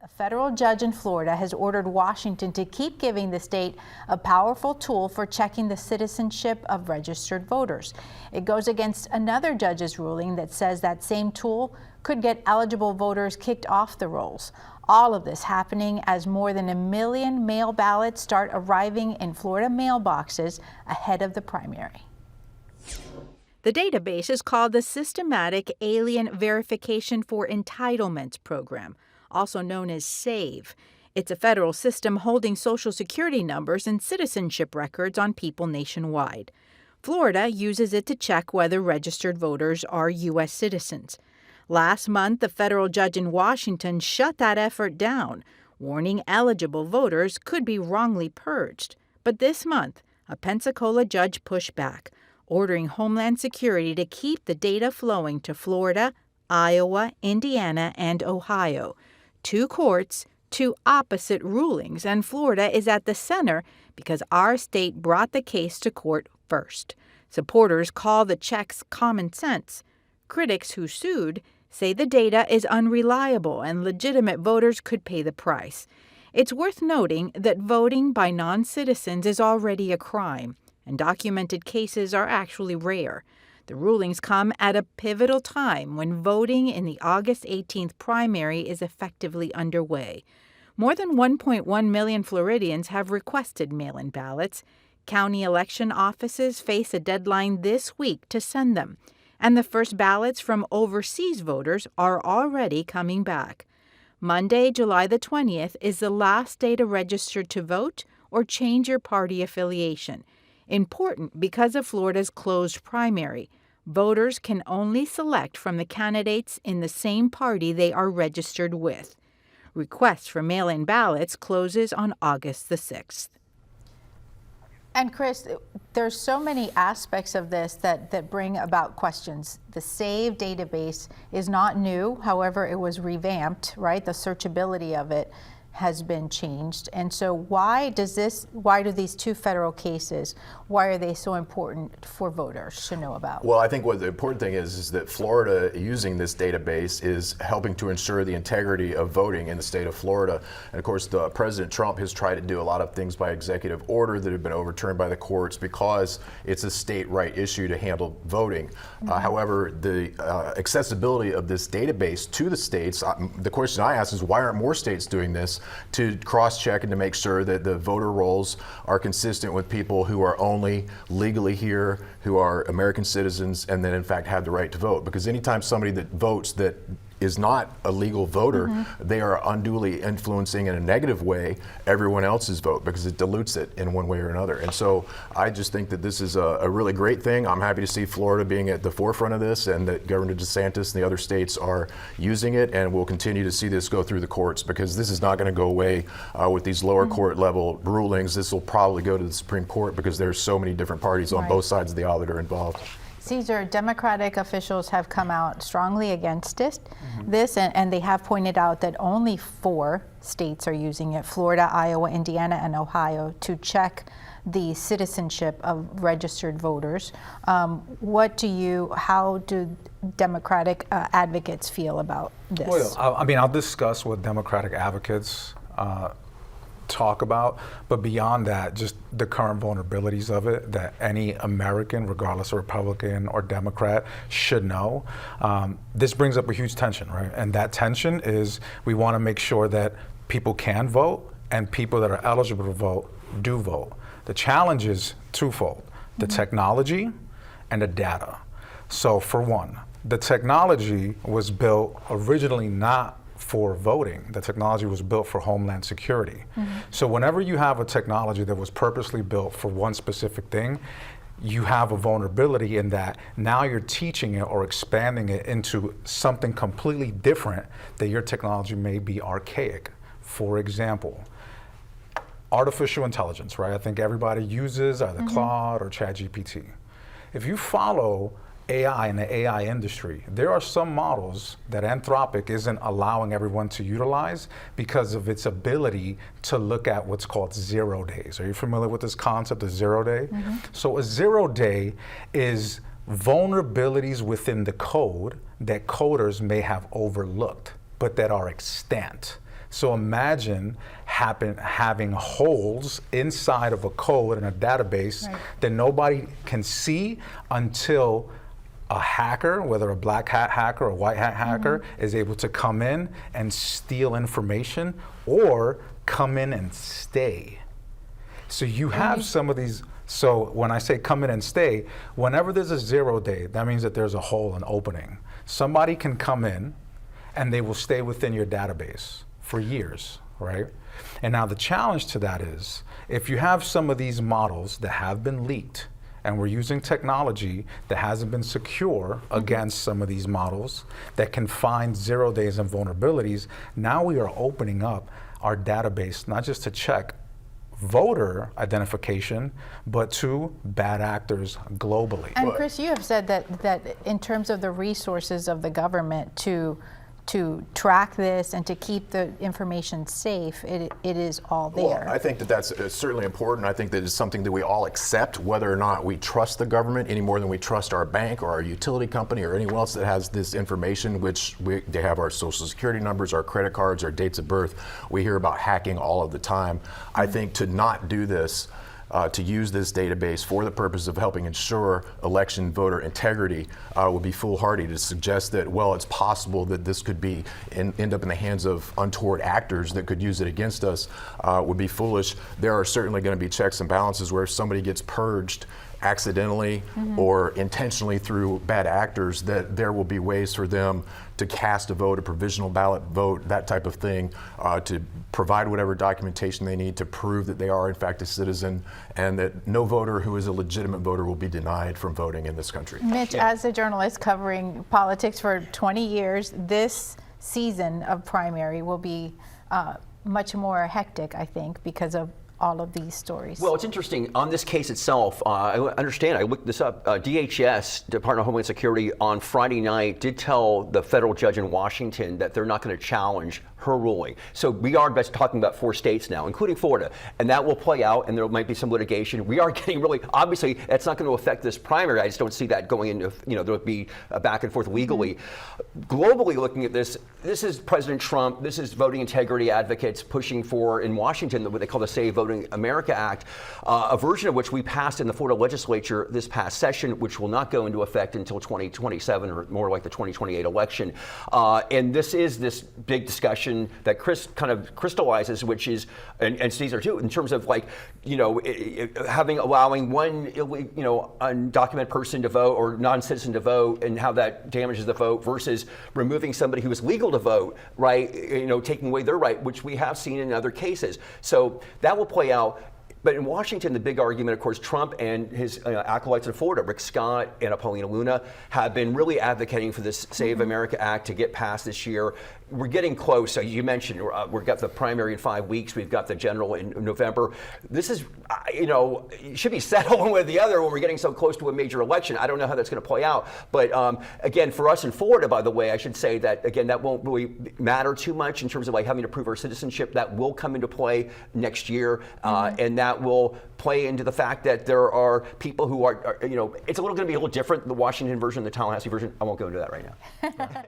A federal judge in Florida has ordered Washington to keep giving the state a powerful tool for checking the citizenship of registered voters. It goes against another judge's ruling that says that same tool could get eligible voters kicked off the rolls. All of this happening as more than 1 million mail ballots start arriving in Florida mailboxes ahead of the primary. The database is called the Systematic Alien Verification for Entitlements Program, also known as SAVE. It's a federal system holding Social Security numbers and citizenship records on people nationwide. Florida uses it to check whether registered voters are U.S. citizens. Last month, the federal judge in Washington shut that effort down, warning eligible voters could be wrongly purged. But this month, a Pensacola judge pushed back, ordering Homeland Security to keep the data flowing to Florida, Iowa, Indiana, and Ohio. Two courts, two opposite rulings, and Florida is at the center because our state brought the case to court first. Supporters call the checks common sense. Critics who sued say the data is unreliable and legitimate voters could pay the price. It's worth noting that voting by non-citizens is already a crime, and documented cases are actually rare. The rulings come at a pivotal time when voting in the August 18th primary is effectively underway. More than 1.1 million Floridians have requested mail-in ballots. County election offices face a deadline this week to send them, and the first ballots from overseas voters are already coming back. Monday, July the 20th, is the last day to register to vote or change your party affiliation. Important because of Florida's closed primary. Voters can only select from the candidates in the same party they are registered with. Requests for mail-in ballots closes on August the 6th. And Chris, there's so many aspects of this that bring about questions. The SAVE database is not new. However, it was revamped, right? The searchability of it has been changed. And so why do these two federal cases, why are they so important for voters to know about? Well, I think what the important thing is that Florida using this database is helping to ensure the integrity of voting in the state of Florida. And of course, President Trump has tried to do a lot of things by executive order that have been overturned by the courts because it's a state right issue to handle voting. Mm-hmm. However, the accessibility of this database to the states, the question I ask is why aren't more states doing this to cross-check and to make sure that the voter rolls are consistent with people who are only legally here, who are American citizens, and then in fact have the right to vote. Because anytime somebody that votes that is not a legal voter, mm-hmm. they are unduly influencing in a negative way everyone else's vote because it dilutes it in one way or another. And so I just think that this is a really great thing. I'm happy to see Florida being at the forefront of this and that Governor DeSantis and the other states are using it, and we'll continue to see this go through the courts because this is not going to go away with these lower mm-hmm. court level rulings. This will probably go to the Supreme Court because there's so many different parties on both sides of the aisle that are involved. Caesar, Democratic officials have come out strongly against this, and they have pointed out that only 4 states are using it, Florida, Iowa, Indiana, and Ohio, to check the citizenship of registered voters. How do Democratic advocates feel about this? Well, I'll discuss what Democratic advocates talk about, but beyond that, just the current vulnerabilities of it that any American, regardless of Republican or Democrat, should know. This brings up a huge tension, right? And that tension is we want to make sure that people can vote and people that are eligible to vote do vote. The challenge is twofold, the technology and the data. So for one, the technology was built originally not for voting. The technology was built for Homeland Security. Mm-hmm. So whenever you have a technology that was purposely built for one specific thing, you have a vulnerability in that now you're teaching it or expanding it into something completely different that your technology may be archaic. For example, artificial intelligence, right? I think everybody uses either Claude or ChatGPT. If you follow AI in the AI industry, there are some models that Anthropic isn't allowing everyone to utilize because of its ability to look at what's called 0 days. Are you familiar with this concept of 0 day? So a 0 day is vulnerabilities within the code that coders may have overlooked, but that are extant. So imagine having holes inside of a code in a database that nobody can see until a hacker, whether a black hat hacker or a white hat hacker, is able to come in and steal information or come in and stay. So you have some of these. So when I say come in and stay, whenever there's a 0 day, that means that there's a hole, an opening. Somebody can come in and they will stay within your database for years, right? And now the challenge to that is, if you have some of these models that have been leaked, and we're using technology that hasn't been secure against some of these models that can find 0 days and vulnerabilities, now we are opening up our database, not just to check voter identification, but to bad actors globally. And Chris, you have said that in terms of the resources of the government to track this and to keep the information safe, it is all there. Well, I think that that's certainly important. I think that it's something that we all accept, whether or not we trust the government any more than we trust our bank or our utility company or anyone else that has this information, which they have our social security numbers, our credit cards, our dates of birth. We hear about hacking all of the time. I think to not do this, to use this database for the purpose of helping ensure election voter integrity would be foolhardy to suggest that, well, it's possible that this could be end up in the hands of untoward actors that could use it against us would be foolish. There are certainly going to be checks and balances where if somebody gets purged accidentally or intentionally through bad actors, that there will be ways for them to cast a vote, a provisional ballot vote, that type of thing, to provide whatever documentation they need to prove that they are in fact a citizen, and that no voter who is a legitimate voter will be denied from voting in this country. Mitch, as a journalist covering politics for 20 years, this season of primary will be much more hectic, I think, because of all of these stories. Well, it's interesting. On this case itself, I understand, I looked this up, DHS, Department of Homeland Security, on Friday night did tell the federal judge in Washington that they're not going to challenge her ruling. So we are just talking about 4 states now, including Florida, and that will play out, and there might be some litigation. We are getting really, obviously, it's not going to affect this primary. I just don't see that going into, there'll be a back and forth legally. Globally, looking at this is President Trump, this is voting integrity advocates pushing for, in Washington, what they call the Save Voting America Act, a version of which we passed in the Florida legislature this past session, which will not go into effect until 2027 or more like the 2028 election. And this is this big discussion that Chris kind of crystallizes, which is, and Caesar too, in terms of allowing one undocumented person to vote or non-citizen to vote, and how that damages the vote versus removing somebody who is legal to vote, right? Taking away their right, which we have seen in other cases. So that will play out. But in Washington, the big argument, of course, Trump and his acolytes in Florida, Rick Scott and Paulina Luna, have been really advocating for this Save America Act to get passed this year. We're getting close. So you mentioned we've got the primary in 5 weeks. We've got the general in November. This is, it should be settled one way or the other when we're getting so close to a major election. I don't know how that's going to play out. But again, for us in Florida, by the way, I should say that, again, that won't really matter too much in terms of having to prove our citizenship. That will come into play next year. And that will play into the fact that there are people who are it's going to be a little different, the Washington version, the Tallahassee version. I won't go into that right now.